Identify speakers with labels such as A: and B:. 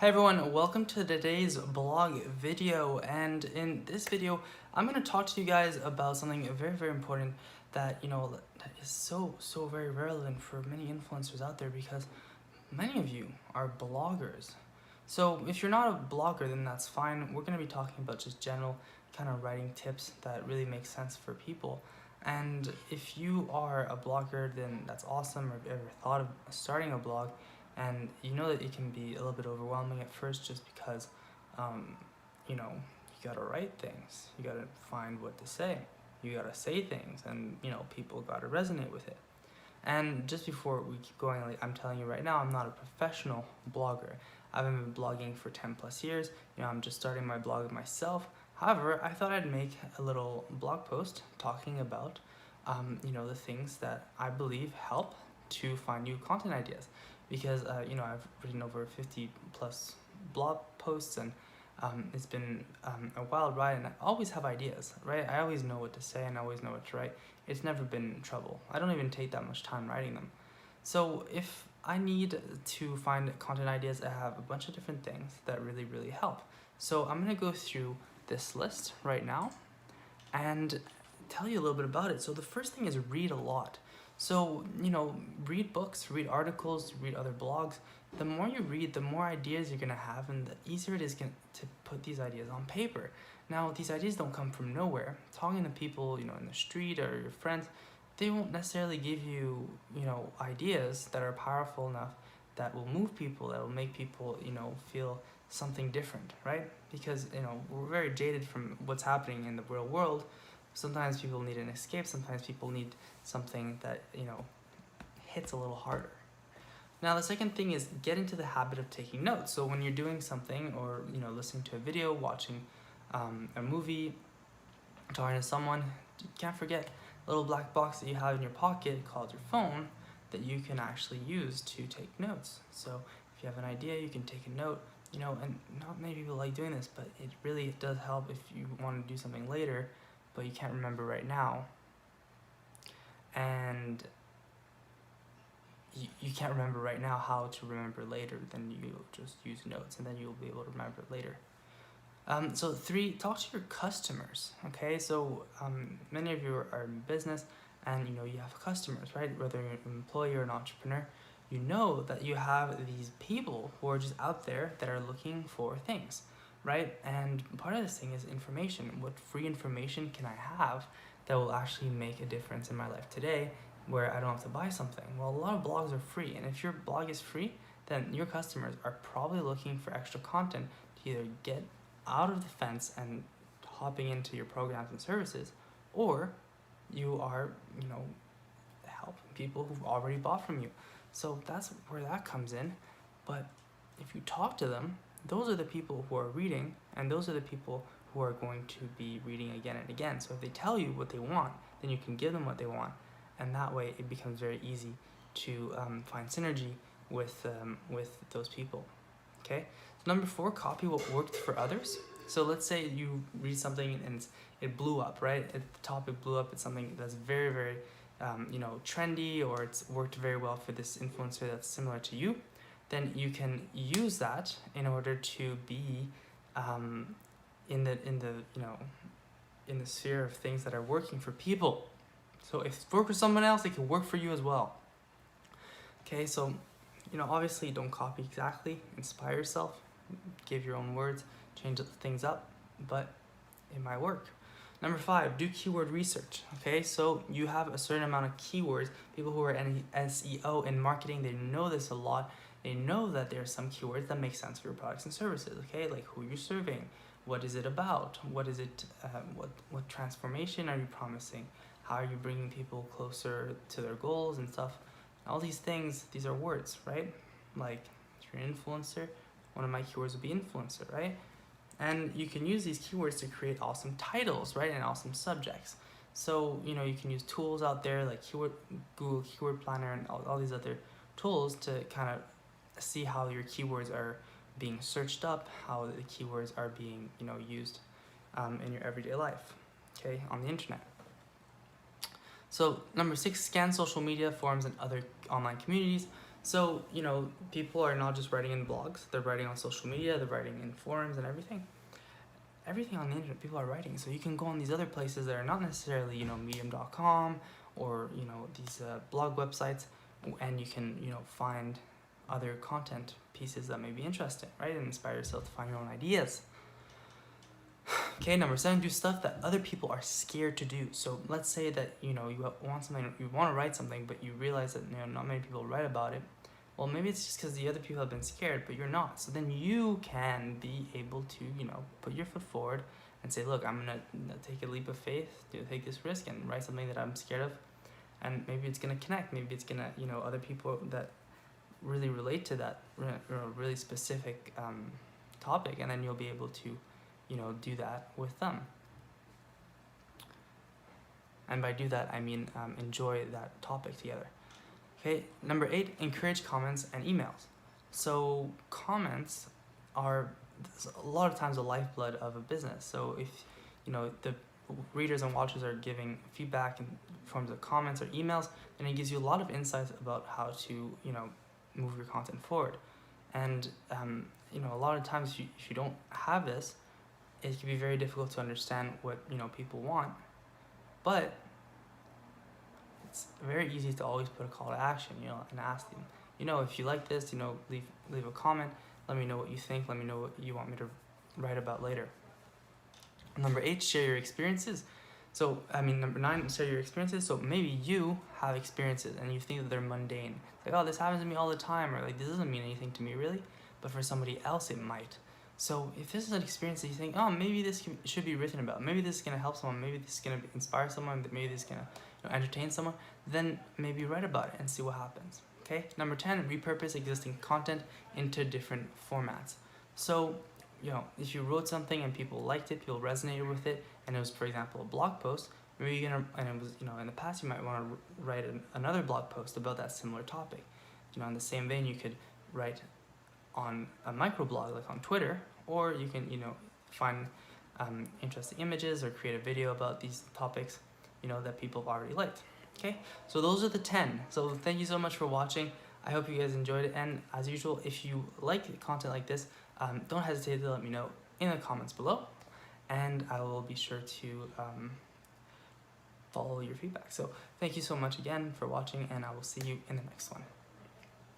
A: Hey everyone, welcome to today's blog video, and in this video I'm going to talk to you guys about something very important that that is so very relevant for many influencers out there, because many of you are bloggers. So if you're not a blogger, then that's fine. We're going to be talking about just general kind of writing tips that really make sense for people. And if you are a blogger, then that's awesome, or if you ever thought of starting a blog, and you know that it can be a little bit overwhelming at first, just because you gotta write things, you gotta find what to say, you gotta say things, and people gotta resonate with it. And just before we keep going, like, I'm telling you right now, I'm not a professional blogger. I've been blogging for 10 plus years. I'm just starting my blog myself. However, I thought I'd make a little blog post talking about the things that I believe help to find new content ideas, because I've written over 50 plus blog posts, and it's been a wild ride, and I always have ideas, right? I always know what to say and I always know what to write. It's never been trouble. I don't even take that much time writing them. So if I need to find content ideas, I have a bunch of different things that really help. So I'm gonna go through this list right now and tell you a little bit about it. So the first thing is read a lot. So, read books, read articles, read other blogs. The more you read, the more ideas you're gonna have, and the easier it is to put these ideas on paper. Now, these ideas don't come from nowhere. Talking to people, in the street, or your friends, they won't necessarily give you, ideas that are powerful enough that will move people, that will make people, feel something different, right? Because, we're very jaded from what's happening in the real world. Sometimes people need an escape, sometimes people need something that, hits a little harder. Now, the second thing is get into the habit of taking notes. So when you're doing something, or, listening to a video, watching a movie, talking to someone, you can't forget a little black box that you have in your pocket called your phone that you can actually use to take notes. So if you have an idea, you can take a note, and not many people like doing this, but it really does help if you want to do something later, but you can't remember right now, and you can't remember right now how to remember later, then you just use notes, and then you'll be able to remember it later. So 3, talk to your customers. Okay, so many of you are in business, and you have customers, right? Whether you're an employee or an entrepreneur, you know that you have these people who are just out there that are looking for things, right? And part of this thing is information. What free information can I have that will actually make a difference in my life today, where I don't have to buy something? Well, a lot of blogs are free, and if your blog is free, then your customers are probably looking for extra content to either get out of the fence and hopping into your programs and services, or you are, helping people who've already bought from you. So that's where that comes in. But if you talk to them, those are the people who are reading, and those are the people who are going to be reading again and again. So if they tell you what they want, then you can give them what they want, and that way it becomes very easy to find synergy with those people. Okay, so number 4, copy what worked for others. So let's say you read something and it blew up, right? The topic blew up. It's something that's very trendy, or it's worked very well for this influencer that's similar to you. Then you can use that in order to be in the sphere of things that are working for people. So if it worked for someone else, it can work for you as well. Okay, so obviously don't copy exactly, inspire yourself, give your own words, change things up, but it might work. Number 5, do keyword research. Okay, so you have a certain amount of keywords. People who are in SEO and marketing, they know this a lot. They know that there are some keywords that make sense for your products and services. Okay, like who you're serving, what is it about, what is it, what transformation are you promising, how are you bringing people closer to their goals and stuff. All these things, these are words, right? Like if you're an influencer, one of my keywords would be influencer, right? And you can use these keywords to create awesome titles, right? And awesome subjects. So, you can use tools out there like Google Keyword Planner and all these other tools to kind of see how your keywords are being searched up, how the keywords are being, used in your everyday life, okay, on the internet. So number 6, scan social media, forums, and other online communities. So, you know, people are not just writing in blogs, they're writing on social media, they're writing in forums and everything. Everything on the internet, people are writing. So you can go on these other places that are not necessarily, you know, medium.com or, you know, these blog websites, and you can, you know, find other content pieces that may be interesting, right? And inspire yourself to find your own ideas. Okay, number 7, do stuff that other people are scared to do. So let's say that, you know, you want something, you want to write something, but you realize that, you know, not many people write about it. Well, maybe it's just because the other people have been scared, but you're not. So then you can be able to, you know, put your foot forward and say, look, I'm gonna take a leap of faith, take this risk and write something that I'm scared of. And maybe it's gonna connect. Maybe it's gonna, you know, other people that really relate to that, you know, really specific topic, and then you'll be able to, you know, do that with them. And by do that, I mean enjoy that topic together. Okay, number 8, encourage comments and emails. So comments are a lot of times the lifeblood of a business. So if, you know, the readers and watchers are giving feedback in forms of comments or emails, then it gives you a lot of insights about how to, you know, move your content forward. And you know, a lot of times if you don't have this, it can be very difficult to understand what, you know, people want. But it's very easy to always put a call to action, you know, and ask them, you know, if you like this, you know, leave a comment, let me know what you think, let me know what you want me to write about later. Number 8, share your experiences. So, I mean, number 9, share your experiences. So maybe you have experiences and you think that they're mundane. Like, oh, this happens to me all the time, or like, this doesn't mean anything to me really, but for somebody else it might. So if this is an experience that you think, oh, maybe this should be written about, maybe this is going to help someone, maybe this is going to inspire someone, maybe this is going to, you know, entertain someone, then maybe write about it and see what happens. Okay, number 10, repurpose existing content into different formats. So, you know, if you wrote something and people liked it, people resonated with it, and it was, for example, a blog post, maybe you're gonna, and it was, you know, in the past you might want to write another blog post about that similar topic. You know, in the same vein, you could write on a microblog like on Twitter, or you can, you know, find interesting images or create a video about these topics, you know, that people have already liked. Okay, so those are the 10. So thank you so much for watching. I hope you guys enjoyed it, and as usual, if you like content like this, don't hesitate to let me know in the comments below, and I will be sure to follow your feedback. So thank you so much again for watching, and I will see you in the next one.